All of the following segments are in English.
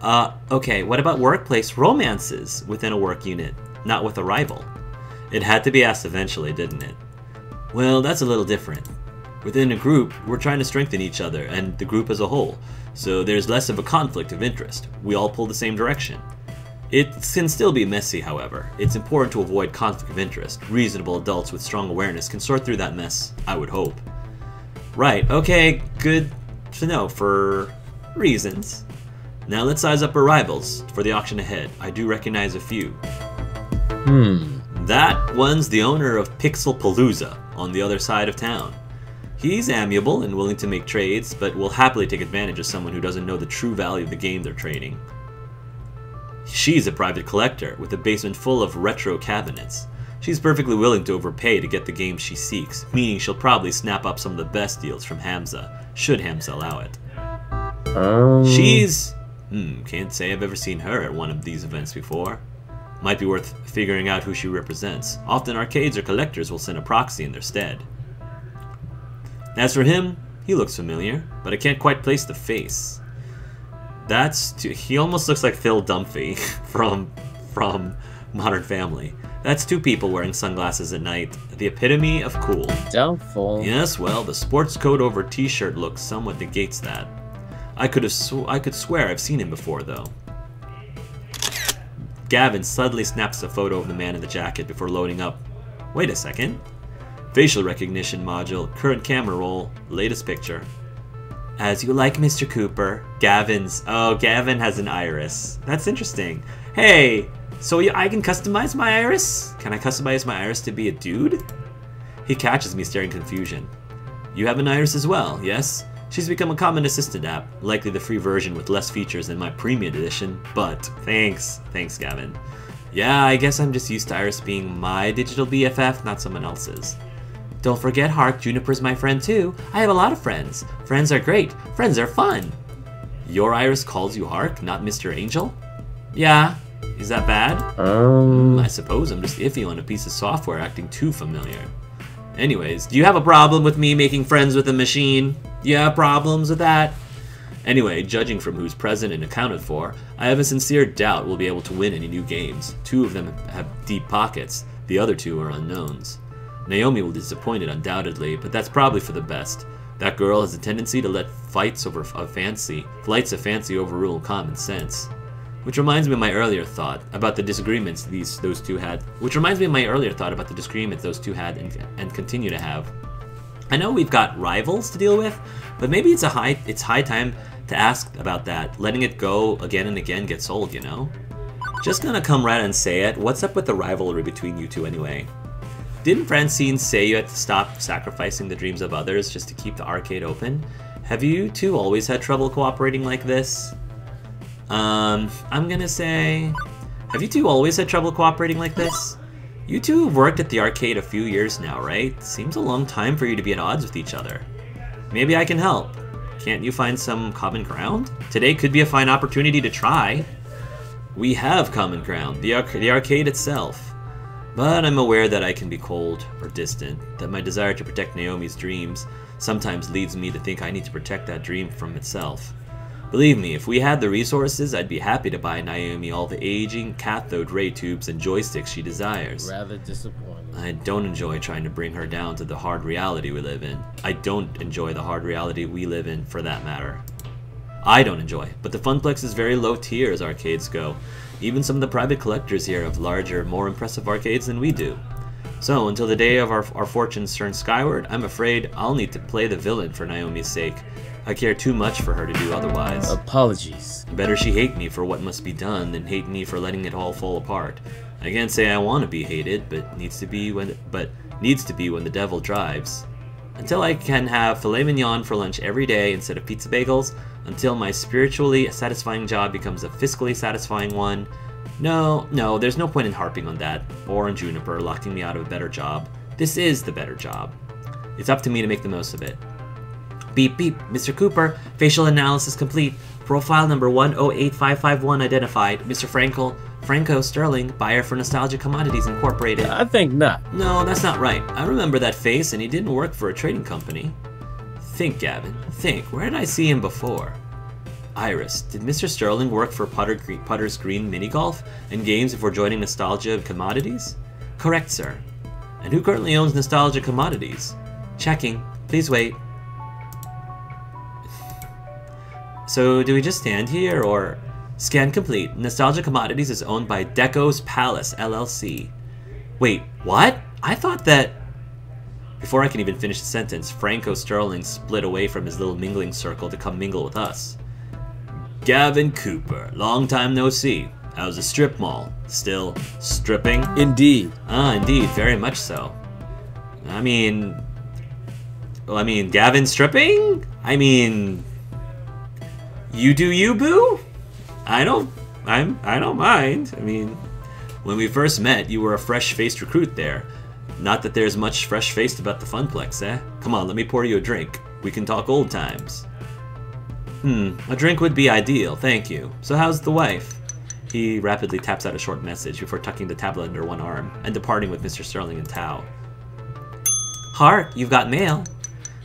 Okay, what about workplace romances within a work unit, not with a rival? It had to be asked eventually, didn't it? Well, that's a little different. Within a group, we're trying to strengthen each other and the group as a whole, so there's less of a conflict of interest. We all pull the same direction. It can still be messy, however. It's important to avoid conflict of interest. Reasonable adults with strong awareness can sort through that mess, I would hope. Right, okay, good to know for reasons. Now let's size up our rivals for the auction ahead. I do recognize a few. That one's the owner of Pixel Palooza on the other side of town. He's amiable and willing to make trades, but will happily take advantage of someone who doesn't know the true value of the game they're trading. She's a private collector with a basement full of retro cabinets. She's perfectly willing to overpay to get the game she seeks, meaning she'll probably snap up some of the best deals from Hamza, should Hamza allow it. She's... can't say I've ever seen her at one of these events before. Might be worth figuring out who she represents. Often arcades or collectors will send a proxy in their stead. As for him, he looks familiar, but I can't quite place the face. He almost looks like Phil Dunphy from Modern Family. That's two people wearing sunglasses at night. The epitome of cool. Doubtful. Yes, well, the sports coat over t-shirt look somewhat negates that. I could swear I've seen him before, though. Gavin suddenly snaps a photo of the man in the jacket before loading up. Wait a second. Facial recognition module, current camera roll, latest picture. As you like, Mr. Cooper. Gavin has an iris. That's interesting. Hey, so I can customize my iris? Can I customize my iris to be a dude? He catches me staring confusion. You have an iris as well, yes? She's become a common assistant app, likely the free version with less features than my premium edition, but thanks, Gavin. Yeah, I guess I'm just used to Iris being my digital BFF, not someone else's. Don't forget Hark, Juniper's my friend too. I have a lot of friends. Friends are great. Friends are fun. Your Iris calls you Hark, not Mr. Angel? Yeah. Is that bad? I suppose I'm just iffy on a piece of software acting too familiar. Anyways, do you have a problem with me making friends with a machine? You have problems with that? Anyway, judging from who's present and accounted for, I have a sincere doubt we'll be able to win any new games. Two of them have deep pockets, the other two are unknowns. Naomi will be disappointed undoubtedly, but that's probably for the best. That girl has a tendency to let flights of fancy overrule common sense. Which reminds me of my earlier thought about the disagreements those two had and continue to have. I know we've got rivals to deal with, but maybe it's high time to ask about that. Letting it go again and again gets old, you know? Just gonna come right and say it. What's up with the rivalry between you two anyway? Didn't Francine say you had to stop sacrificing the dreams of others just to keep the arcade open? Have you two always had trouble cooperating like this? I'm gonna say... Have you two always had trouble cooperating like this? You two have worked at the arcade a few years now, right? Seems a long time for you to be at odds with each other. Maybe I can help. Can't you find some common ground? Today could be a fine opportunity to try. We have common ground, the arcade itself. But I'm aware that I can be cold or distant, that my desire to protect Naomi's dreams sometimes leads me to think I need to protect that dream from itself. Believe me, if we had the resources, I'd be happy to buy Naomi all the aging cathode ray tubes and joysticks she desires. Rather disappointing. I don't enjoy trying to bring her down to the hard reality we live in. I don't enjoy the hard reality we live in, for that matter. I don't enjoy, but the Funplex is very low tier as arcades go. Even some of the private collectors here have larger, more impressive arcades than we do. So, until the day of our fortunes turn skyward, I'm afraid I'll need to play the villain for Naomi's sake. I care too much for her to do otherwise. Apologies. Better she hate me for what must be done than hate me for letting it all fall apart. I can't say I want to be hated, but needs to be when the devil drives. Until I can have filet mignon for lunch every day instead of pizza bagels, until my spiritually satisfying job becomes a fiscally satisfying one. No, there's no point in harping on that, or on Juniper locking me out of a better job. This is the better job. It's up to me to make the most of it. Beep beep, Mr. Cooper, facial analysis complete. Profile number 108551 identified. Mr. Franco Sterling, buyer for Nostalgia Commodities Incorporated. I think not. No, that's not right. I remember that face, and he didn't work for a trading company. Think, Gavin. Think. Where did I see him before? Iris, did Mr. Sterling work for Putter's Green Mini Golf and games before joining Nostalgia Commodities? Correct, sir. And who currently owns Nostalgia Commodities? Checking. Please wait. So, do we just stand here, or... Scan complete. Nostalgia Commodities is owned by Deco's Palace, LLC. Wait, what? I thought that... Before I can even finish the sentence, Franco Sterling split away from his little mingling circle to come mingle with us. Gavin Cooper, long time no see. How's the strip mall? Still stripping? Indeed. Ah, indeed, very much so. I mean, Gavin stripping? I mean, you do you, boo? I don't mind. I mean, when we first met, you were a fresh-faced recruit there. Not that there's much fresh-faced about the Funplex, eh? Come on, let me pour you a drink. We can talk old times. A drink would be ideal, thank you. So how's the wife? He rapidly taps out a short message before tucking the tablet under one arm and departing with Mr. Sterling and Tao. Hart, you've got mail.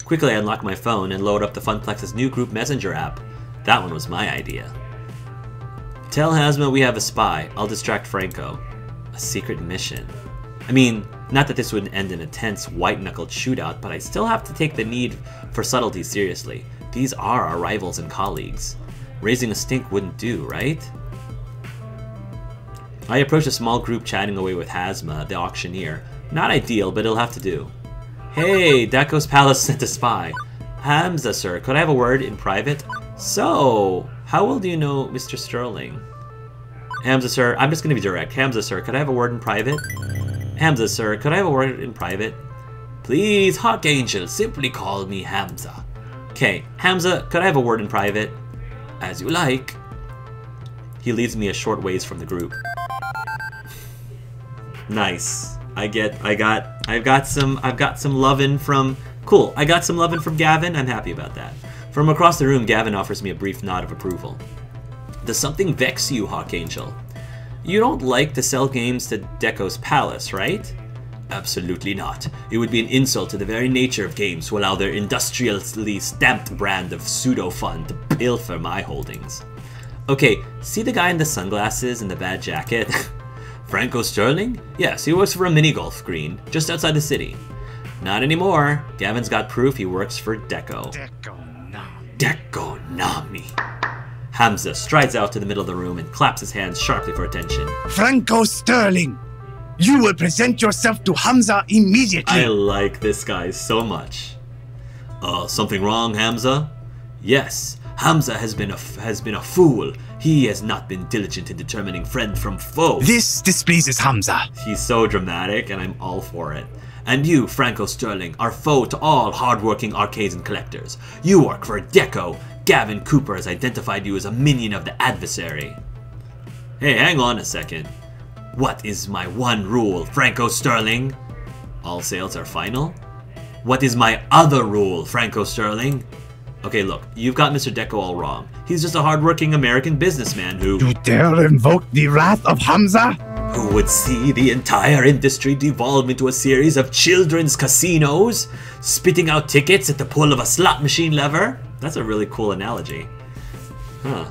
Quickly I unlock my phone and load up the Funplex's new group messenger app. That one was my idea. Tell Hazma we have a spy. I'll distract Franco. A secret mission. I mean, not that this would end in a tense, white-knuckled shootout, but I still have to take the need for subtlety seriously. These are our rivals and colleagues. Raising a stink wouldn't do, right? I approach a small group chatting away with Hazma, the auctioneer. Not ideal, but it'll have to do. Hey, Deco's Palace sent a spy. Hamza, sir, could I have a word in private? So, how well do you know Mr. Sterling? Hamza, sir, I'm just going to be direct. Hamza, sir, could I have a word in private? Hamza, sir, could I have a word in private? Please, Hawk Angel, simply call me Hamza. Okay, Hamza, could I have a word in private? As you like. He leads me a short ways from the group. Nice. I've got some lovin' from... Cool, I got some lovin' from Gavin. I'm happy about that. From across the room, Gavin offers me a brief nod of approval. Does something vex you, Hawk Angel? You don't like to sell games to Deco's Palace, right? Absolutely not. It would be an insult to the very nature of games to allow their industrially stamped brand of pseudo-fun to pilfer my holdings. Okay, see the guy in the sunglasses and the bad jacket? Franco Sterling? Yes, he works for a mini-golf green, just outside the city. Not anymore. Gavin's got proof he works for Deco. Deco Nami. Hamza strides out to the middle of the room and claps his hands sharply for attention. Franco Sterling! You will present yourself to Hamza immediately! I like this guy so much. Something wrong, Hamza? Yes, Hamza has been a fool. He has not been diligent in determining friend from foe. This displeases Hamza. He's so dramatic, and I'm all for it. And you, Franco Sterling, are foe to all hard-working arcades and collectors. You work for Deco. Gavin Cooper has identified you as a minion of the adversary. Hey, hang on a second. What is my one rule, Franco Sterling? All sales are final? What is my other rule, Franco Sterling? Okay, look, you've got Mr. Deco all wrong. He's just a hard-working American businessman who... You dare invoke the wrath of Hamza? Who would see the entire industry devolve into a series of children's casinos, spitting out tickets at the pull of a slot machine lever? That's a really cool analogy. Huh.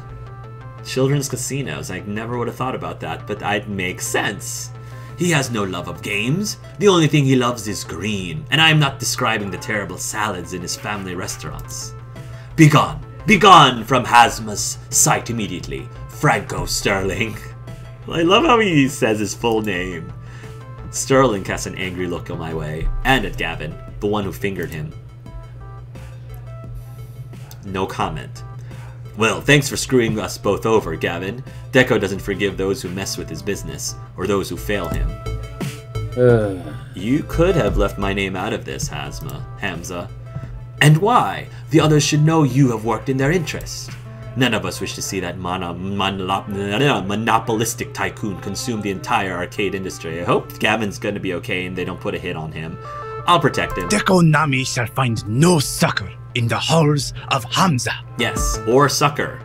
Children's casinos. I never would have thought about that, but it makes sense. He has no love of games. The only thing he loves is green, and I am not describing the terrible salads in his family restaurants. Begone! Begone from Hazma's sight immediately, Franco Sterling. I love how he says his full name. Sterling casts an angry look on my way, and at Gavin, the one who fingered him. No comment. Well, thanks for screwing us both over, Gavin. Deco doesn't forgive those who mess with his business, or those who fail him. You could have left my name out of this, Hamza. And why? The others should know you have worked in their interest. None of us wish to see that monopolistic tycoon consume the entire arcade industry. I hope Gavin's gonna be okay and they don't put a hit on him. I'll protect him. Deco Nami shall find no succor in the halls of Hamza. Yes, or sucker.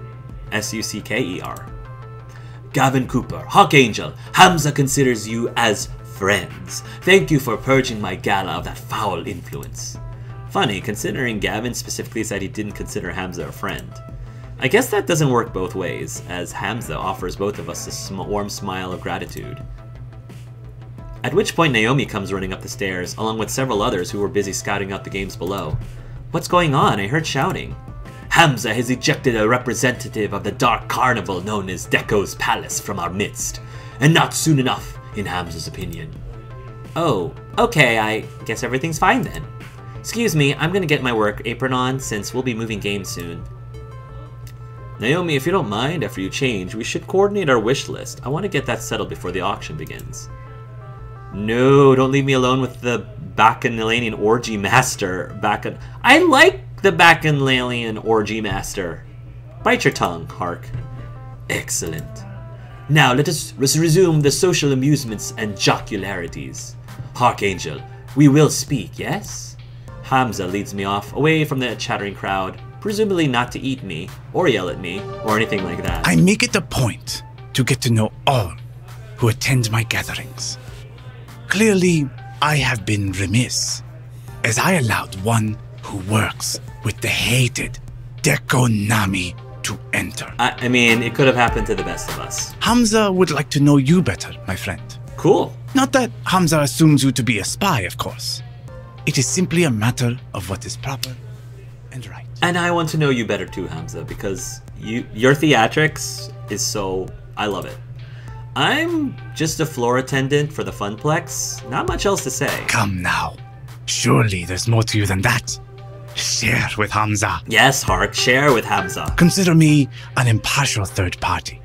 S-U-C-K-E-R. Gavin Cooper, Hawk Angel, Hamza considers you as friends. Thank you for purging my gala of that foul influence. Funny, considering Gavin specifically said he didn't consider Hamza a friend. I guess that doesn't work both ways, as Hamza offers both of us a warm smile of gratitude. At which point Naomi comes running up the stairs, along with several others who were busy scouting out the games below. What's going on? I heard shouting. Hamza has ejected a representative of the dark carnival known as Deco's Palace from our midst, and not soon enough, in Hamza's opinion. Oh, okay, I guess everything's fine then. Excuse me, I'm gonna get my work apron on since we'll be moving games soon. Naomi, if you don't mind, after you change, we should coordinate our wish list. I want to get that settled before the auction begins. No, don't leave me alone with the Bacchanalian Orgy Master. I like the Bacchanalian Orgy Master. Bite your tongue, Hark. Excellent. Now let us resume the social amusements and jocularities. Archangel, we will speak, yes? Hamza leads me off, away from the chattering crowd, presumably not to eat me, or yell at me, or anything like that. I make it a point to get to know all who attend my gatherings. Clearly, I have been remiss, as I allowed one who works with the hated Dekonami to enter. I mean, it could have happened to the best of us. Hamza would like to know you better, my friend. Cool. Not that Hamza assumes you to be a spy, of course. It is simply a matter of what is proper and right. And I want to know you better too, Hamza, because your theatrics is so... I love it. I'm just a floor attendant for the Funplex. Not much else to say. Come now. Surely there's more to you than that. Share with Hamza. Yes, Hark, share with Hamza. Consider me an impartial third party.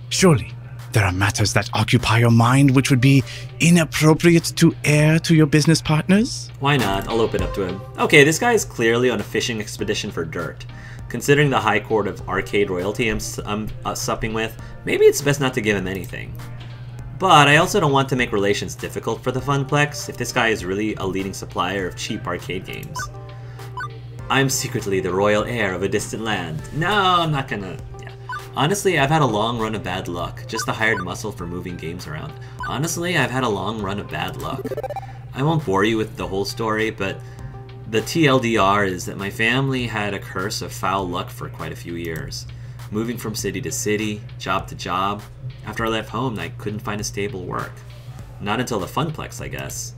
Surely there are matters that occupy your mind which would be inappropriate to air to your business partners? Why not? I'll open up to him. Okay, this guy is clearly on a fishing expedition for dirt. Considering the high court of arcade royalty I'm supping with, maybe it's best not to give him anything. But I also don't want to make relations difficult for the Funplex if this guy is really a leading supplier of cheap arcade games. I'm secretly the royal heir of a distant land. No, I'm not gonna... Yeah. Honestly, I've had a long run of bad luck. Just a hired muscle for moving games around. Honestly, I've had a long run of bad luck. I won't bore you with the whole story, but the TLDR is that my family had a curse of foul luck for quite a few years. Moving from city to city, job to job. After I left home, I couldn't find a stable work. Not until the Funplex, I guess.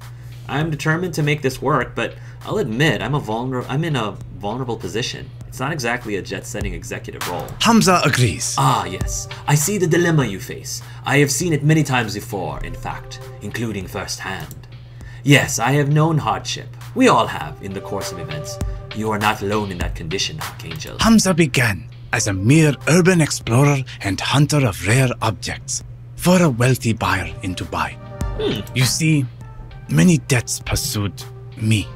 I'm determined to make this work, but I'll admit I'm in a vulnerable position. It's not exactly a jet-setting executive role. Hamza agrees. Ah, yes. I see the dilemma you face. I have seen it many times before, in fact, including firsthand. Yes, I have known hardship. We all have, in the course of events. You are not alone in that condition, Archangel. Hamza began as a mere urban explorer and hunter of rare objects for a wealthy buyer in Dubai. You see, many debts pursued me.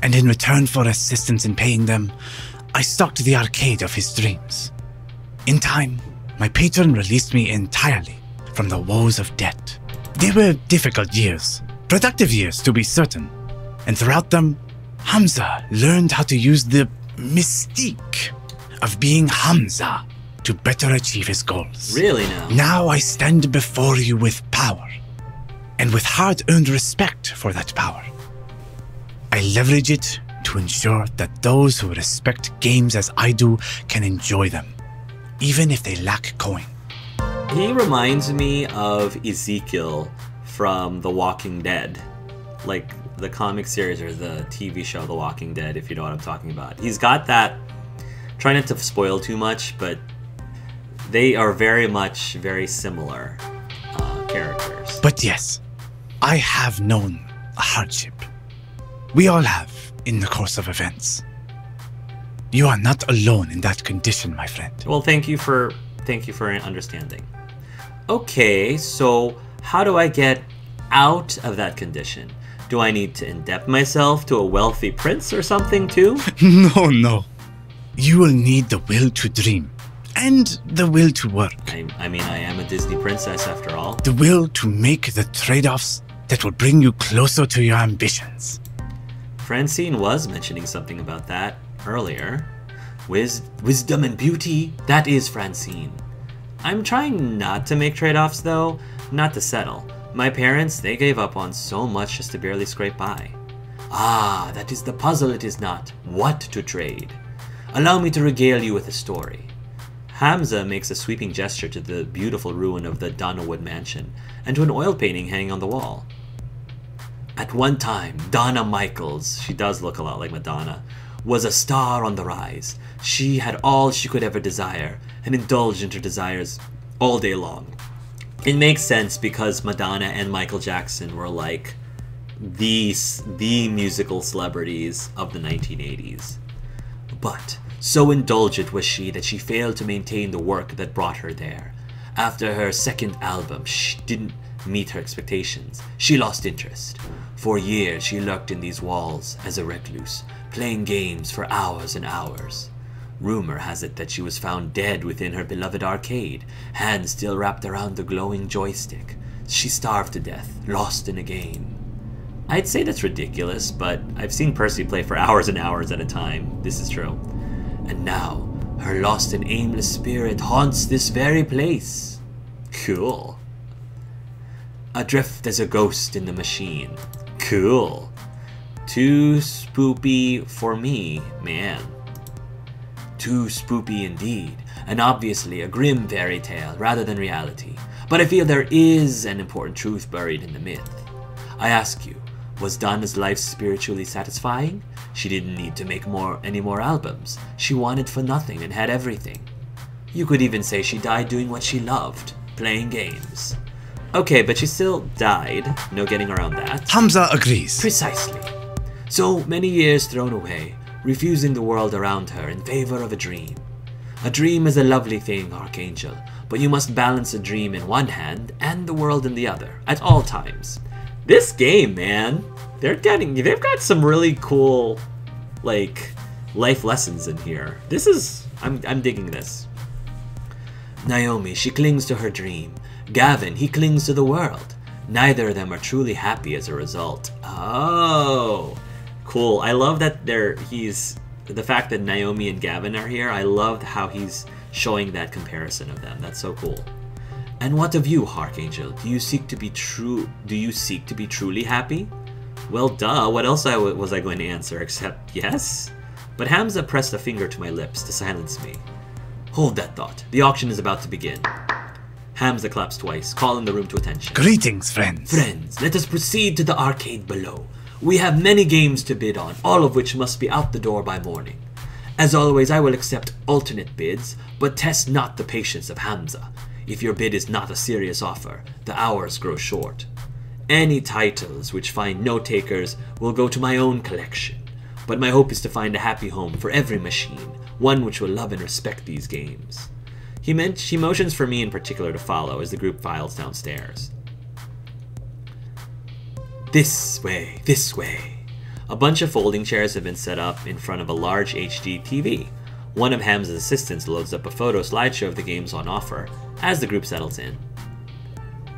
And in return for assistance in paying them, I stocked the arcade of his dreams. In time, my patron released me entirely from the woes of debt. They were difficult years, productive years to be certain, and throughout them, Hamza learned how to use the mystique of being Hamza to better achieve his goals. Really now? Now I stand before you with power, and with hard-earned respect for that power. I leverage it to ensure that those who respect games as I do can enjoy them, even if they lack coin. He reminds me of Ezekiel from The Walking Dead. Like the comic series or the TV show The Walking Dead, if you know what I'm talking about. He's got that, try not to spoil too much, but they are very similar characters. But yes, I have known a hardship. We all have in the course of events. You are not alone in that condition, my friend. Well, thank you for understanding. Okay, so how do I get out of that condition? Do I need to indebt myself to a wealthy prince or something too? No. You will need the will to dream and the will to work. I mean, I am a Disney princess after all. The will to make the trade-offs that will bring you closer to your ambitions. Francine was mentioning something about that earlier. Wisdom and beauty, that is Francine. I'm trying not to make trade-offs though, not to settle. My parents, they gave up on so much just to barely scrape by. Ah, that is the puzzle, it is not. What to trade? Allow me to regale you with a story. Hamza makes a sweeping gesture to the beautiful ruin of the Donnawood mansion and to an oil painting hanging on the wall. At one time, Donna Michaels, she does look a lot like Madonna, was a star on the rise. She had all she could ever desire and indulged in her desires all day long. It makes sense because Madonna and Michael Jackson were like the musical celebrities of the 1980s. But so indulgent was she that she failed to maintain the work that brought her there. After her second album didn't meet her expectations, she lost interest. For years she lurked in these walls as a recluse, playing games for hours and hours. Rumor has it that she was found dead within her beloved arcade, hands still wrapped around the glowing joystick. She starved to death, lost in a game. I'd say that's ridiculous, but I've seen Percy play for hours and hours at a time. This is true. And now, her lost and aimless spirit haunts this very place. Cool. Adrift as a ghost in the machine. Cool. Too spoopy for me, man. Too spoopy indeed, and obviously a grim fairy tale rather than reality. But I feel there is an important truth buried in the myth. I ask you, was Donna's life spiritually satisfying? She didn't need to make any more albums. She wanted for nothing and had everything. You could even say she died doing what she loved, playing games. Okay, but she still died. No getting around that. Hamza agrees. Precisely. So many years thrown away, refusing the world around her in favor of a dream. A dream is a lovely thing, Archangel, but you must balance a dream in one hand and the world in the other, at all times. This game, man, they've got some really cool, like, life lessons in here. I'm digging this. Naomi, she clings to her dream. Gavin, he clings to the world. Neither of them are truly happy as a result. Oh, cool. I love that the fact that Naomi and Gavin are here. I love how he's showing that comparison of them. That's so cool. And what of you, Archangel? Do you seek to be truly happy? Well, duh. What else was I going to answer except yes? But Hamza pressed a finger to my lips to silence me. Hold that thought. The auction is about to begin. Hamza claps twice, calling the room to attention. Greetings, friends. Friends, let us proceed to the arcade below. We have many games to bid on, all of which must be out the door by morning. As always, I will accept alternate bids, but test not the patience of Hamza. If your bid is not a serious offer, the hours grow short. Any titles which find no takers will go to my own collection, but my hope is to find a happy home for every machine, one which will love and respect these games. He motions for me in particular to follow as the group files downstairs. This way, this way. A bunch of folding chairs have been set up in front of a large HD TV. One of Hamza's assistants loads up a photo slideshow of the games on offer as the group settles in.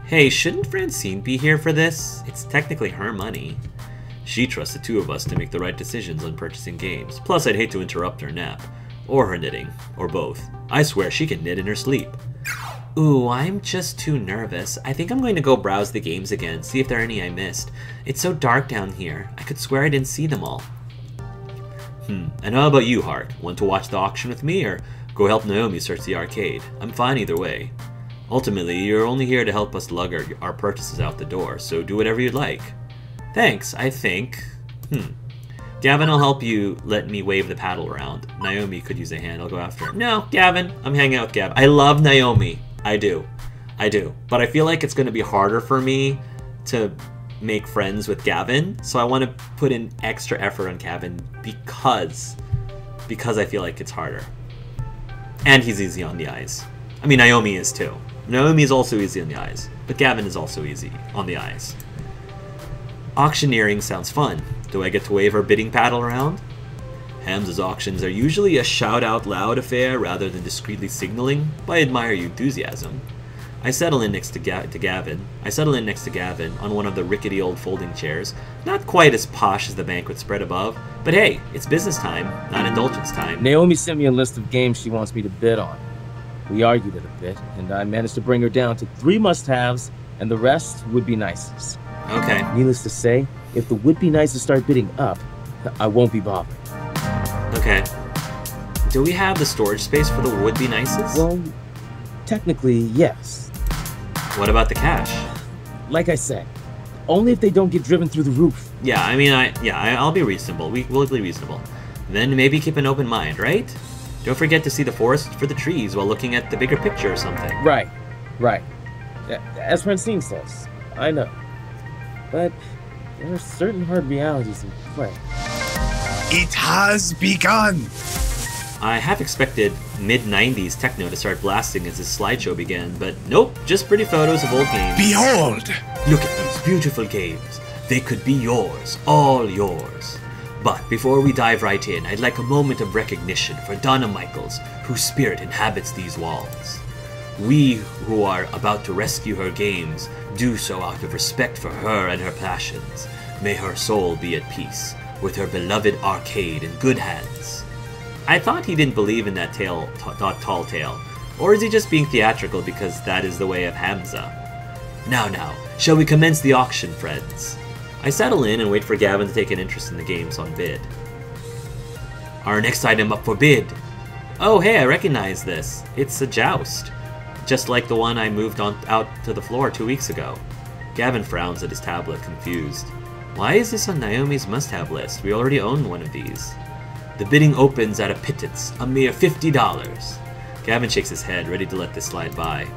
Hey, shouldn't Francine be here for this? It's technically her money. She trusts the two of us to make the right decisions on purchasing games. Plus, I'd hate to interrupt her nap. Or her knitting. Or both. I swear she can knit in her sleep. Ooh, I'm just too nervous. I think I'm going to go browse the games again, see if there are any I missed. It's so dark down here. I could swear I didn't see them all. And how about you, Hart? Want to watch the auction with me, or go help Naomi search the arcade? I'm fine either way. Ultimately, you're only here to help us lug our purchases out the door, so do whatever you'd like. Thanks, I think. Gavin, I'll help you let me wave the paddle around. Naomi could use a hand. I'll go after her. No, Gavin. I'm hanging out with Gavin. I love Naomi. I do. But I feel like it's going to be harder for me to make friends with Gavin, so I want to put in extra effort on Gavin because I feel like it's harder. And he's easy on the eyes. I mean, Naomi is too. Naomi is also easy on the eyes, but Gavin is also easy on the eyes. Auctioneering sounds fun. Do I get to wave our bidding paddle around? Hamza's auctions are usually a shout-out-loud affair rather than discreetly signaling, but I admire your enthusiasm. I settle in next to Gavin on one of the rickety old folding chairs, not quite as posh as the banquet spread above, but hey, it's business time, not indulgence time. Naomi sent me a list of games she wants me to bid on. We argued it a bit, and I managed to bring her down to 3 must-haves, and the rest would be nices. Okay. Needless to say, if the would-be-nices start bidding up, I won't be bothered. Okay. do we have the storage space for the would-be nices? Well, technically, yes. What about the cash? Like I said, only if they don't get driven through the roof. Yeah, I mean, I'll be reasonable. We'll be reasonable. Then maybe keep an open mind, right? Don't forget to see the forest for the trees while looking at the bigger picture or something. Right. As Francine says, I know. But there are certain hard realities in play. It has begun! I half expected mid-90s techno to start blasting as this slideshow began, but nope, just pretty photos of old games. Behold! Look at these beautiful games. They could be yours, all yours. But before we dive right in, I'd like a moment of recognition for Donna Michaels, whose spirit inhabits these walls. We who are about to rescue her games do so out of respect for her and her passions. May her soul be at peace, with her beloved arcade in good hands. I thought he didn't believe in that tall tale, or is he just being theatrical because that is the way of Hamza? Now, shall we commence the auction, friends? I settle in and wait for Gavin to take an interest in the games on bid. Our next item up for bid. Oh hey, I recognize this. It's a joust. Just like the one I moved out to the floor 2 weeks ago. Gavin frowns at his tablet, confused. Why is this on Naomi's must-have list? We already own one of these. The bidding opens at a pittance, a mere $50. Gavin shakes his head, ready to let this slide by.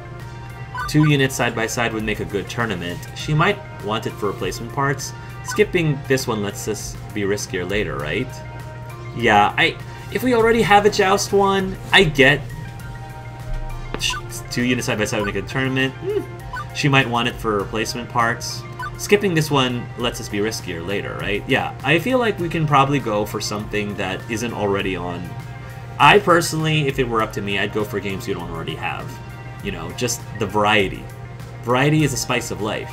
2 units side by side would make a good tournament. She might want it for replacement parts. Skipping this one lets us be riskier later, right? Yeah, if we already have a joust one, I get 2 units side by side would make a tournament. She might want it for replacement parts. Skipping this one lets us be riskier later, right? Yeah, I feel like we can probably go for something that isn't already on. I personally, if it were up to me, I'd go for games you don't already have. You know, just the variety. Variety is a spice of life.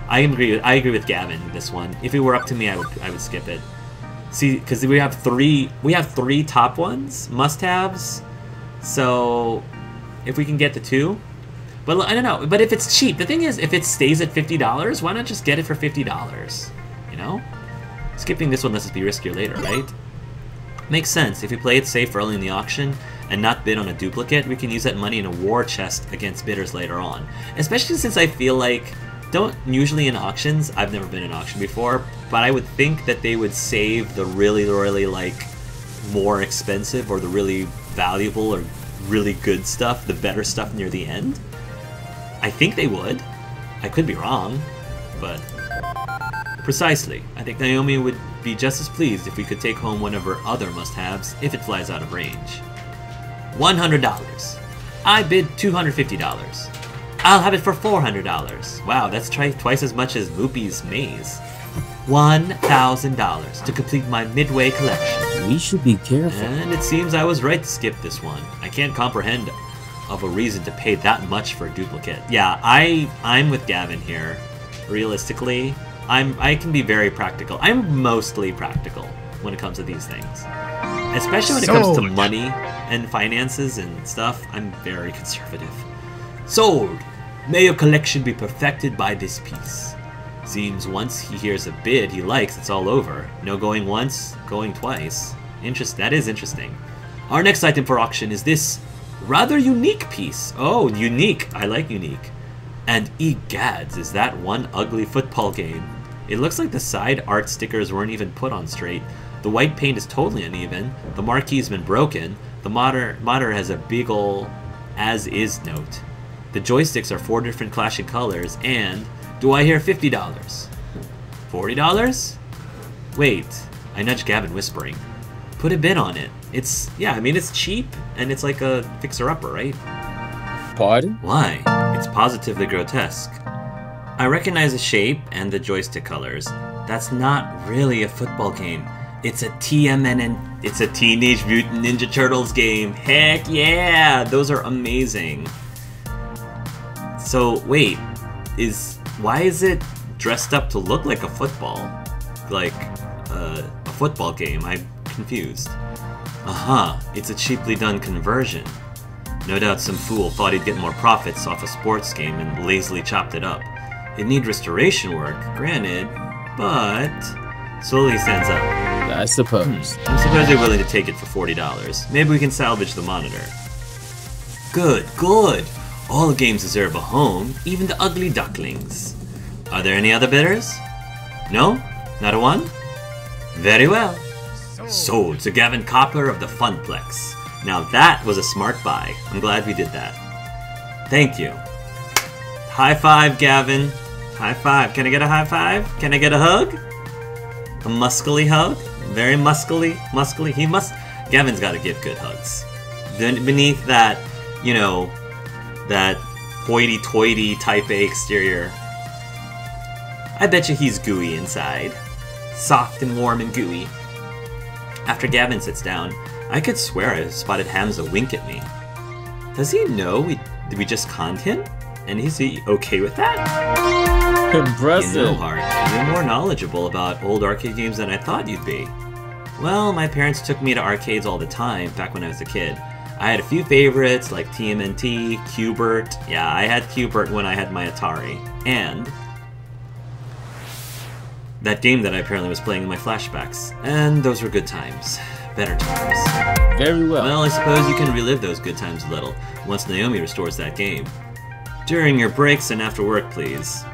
I agree with Gavin this one. If it were up to me, I would skip it. See, because we have three top ones, must-haves. So if we can get the 2. But I don't know, but if it's cheap, the thing is, if it stays at $50, why not just get it for $50? You know? Skipping this one lets us be riskier later, right? Makes sense. If we play it safe early in the auction and not bid on a duplicate, we can use that money in a war chest against bidders later on. Especially since I feel like, usually in auctions, I've never been in an auction before, but I would think that they would save the really, like, more expensive or the really valuable or really good stuff, the better stuff near the end. I think they would. I could be wrong, but precisely. I think Naomi would be just as pleased if we could take home one of her other must-haves if it flies out of range. $100. I bid $250. I'll have it for $400. Wow, that's twice as much as Moopy's maze. $1,000 to complete my midway collection. We should be careful. And it seems I was right to skip this one. I can't comprehend of a reason to pay that much for a duplicate. Yeah, I'm with Gavin here. Realistically, I can be very practical. I'm mostly practical when it comes to these things. Especially when it comes to money and finances and stuff, I'm very conservative. Sold! May your collection be perfected by this piece. Seems once he hears a bid he likes, it's all over. No going once, going twice. That is interesting. Our next item for auction is this rather unique piece. Oh, unique. I like unique. And egads, is that one ugly football game. It looks like the side art stickers weren't even put on straight. The white paint is totally uneven. The marquee's been broken. The monitor has a big ol' as-is note. The joysticks are 4 different clashing colors, and do I hear $50? $40? Wait, I nudged Gavin, whispering. Put a bid on it. Yeah, I mean, it's cheap, and it's like a fixer-upper, right? Pardon? Why? It's positively grotesque. I recognize the shape and the joystick colors. That's not really a football game. It's a TMNN. It's a Teenage Mutant Ninja Turtles game. Heck yeah! Those are amazing. So, wait. Why is it dressed up to look like a football? Like, a football game? I'm confused. Aha, it's a cheaply done conversion. No doubt some fool thought he'd get more profits off a sports game and lazily chopped it up. It needs restoration work, granted, but... Slowly stands up. I suppose. I'm surprised they're willing to take it for $40. Maybe we can salvage the monitor. Good, good. All games deserve a home, even the ugly ducklings. Are there any other bidders? No? Not a one? Very well. Sold to Gavin Copper of the Funplex. Now that was a smart buy. I'm glad we did that. Thank you. High five, Gavin. High five. Can I get a high five? Can I get a hug? A muscly hug? Very muscly. Gavin's got to give good hugs. Then beneath that, you know, that hoity-toity type A exterior, I bet you he's gooey inside. Soft and warm and gooey. After Gavin sits down, I could swear I spotted Hamza wink at me. Does he know we just conned him? And is he okay with that? Impressive. You know, Hart, you're more knowledgeable about old arcade games than I thought you'd be. Well, my parents took me to arcades all the time back when I was a kid. I had a few favorites like TMNT, Q*bert. Yeah, I had Q*bert when I had my Atari. And that game that I apparently was playing in my flashbacks. And those were good times. Better times. Very well. Well, I suppose you can relive those good times a little once Naomi restores that game. During your breaks and after work, please.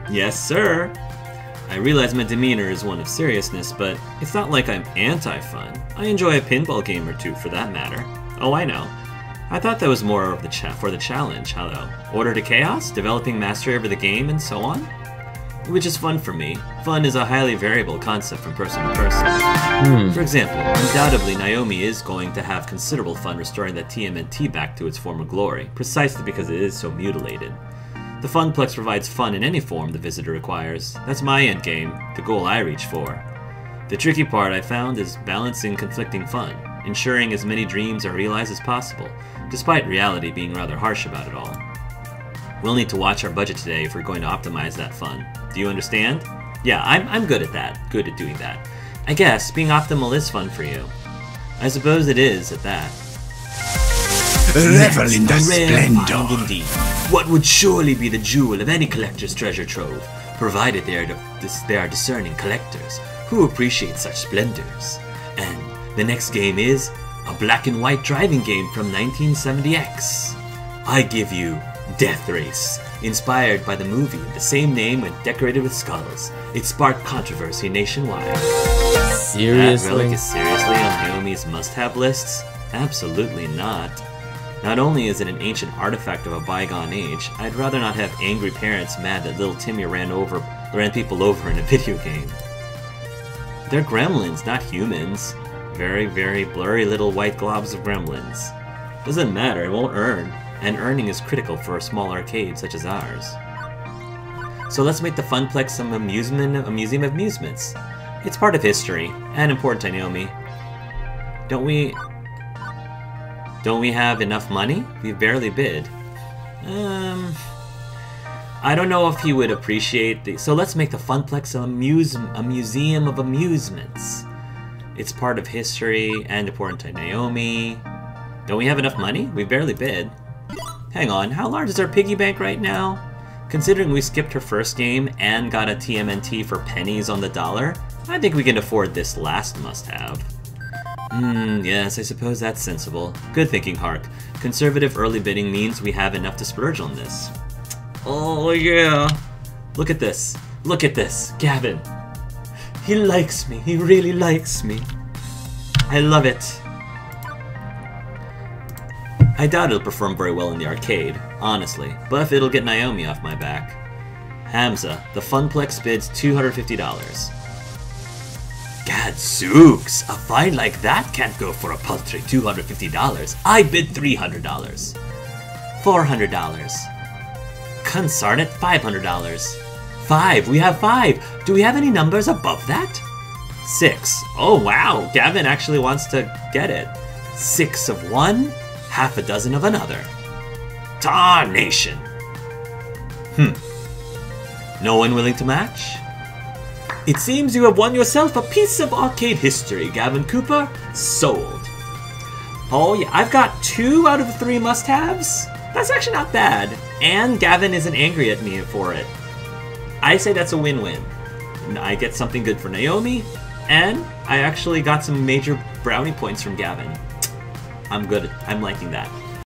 Yes, sir. I realize my demeanor is one of seriousness, but it's not like I'm anti-fun. I enjoy a pinball game or two for that matter. Oh, I know. I thought that was more of for the challenge, hello. Order to Chaos, developing mastery over the game, and so on? Which is fun for me. Fun is a highly variable concept from person to person. For example, undoubtedly Naomi is going to have considerable fun restoring that TMNT back to its former glory, precisely because it is so mutilated. The Funplex provides fun in any form the visitor requires. That's my endgame, the goal I reach for. The tricky part I found is balancing conflicting fun, ensuring as many dreams are realized as possible, despite reality being rather harsh about it all. We'll need to watch our budget today if we're going to optimize that fun. Do you understand? Yeah, I'm good at that. Good at doing that. I guess being optimal is fun for you. I suppose it is at that. Revel in the Rare find splendor. indeed. What would surely be the jewel of any collector's treasure trove, provided they are discerning collectors who appreciate such splendors. And the next game is a black and white driving game from 1970X. I give you Death Race, inspired by the movie of the same name and decorated with skulls. It sparked controversy nationwide. Seriously? That relic is seriously on Naomi's must-have lists? Absolutely not. Not only is it an ancient artifact of a bygone age, I'd rather not have angry parents mad that little Timmy ran people over in a video game. They're gremlins, not humans. Very, very blurry little white globs of gremlins. Doesn't matter, it won't earn. And earning is critical for a small arcade such as ours. So let's make the Funplex a museum of amusements. It's part of history, and important to Naomi. Don't we have enough money? We've barely bid. I don't know if he would appreciate the... So let's make the Funplex a museum of amusements. It's part of history, and important to Naomi. Don't we have enough money? We've barely bid. Hang on, how large is our piggy bank right now? Considering we skipped her first game and got a TMNT for pennies on the dollar, I think we can afford this last must-have. Yes, I suppose that's sensible. Good thinking, Hark. Conservative early bidding means we have enough to splurge on this. Oh yeah! Look at this. Look at this. Gavin. He likes me. He really likes me. I love it. I doubt it'll perform very well in the arcade, honestly, but if it'll get Naomi off my back. Hamza, the Funplex bids $250. Gadzooks! A find like that can't go for a paltry $250. I bid $300. $400. Consarn it, $500. 5. We have 5. Do we have any numbers above that? 6. Oh wow, Gavin actually wants to get it. 6 of one, half a dozen of another. Tarnation! No one willing to match? It seems you have won yourself a piece of arcade history, Gavin Cooper. Sold. Oh yeah, I've got 2 out of the 3 must-haves. That's actually not bad. And Gavin isn't angry at me for it. I say that's a win-win. I get something good for Naomi, And I actually got some major brownie points from Gavin. I'm good. I'm liking that.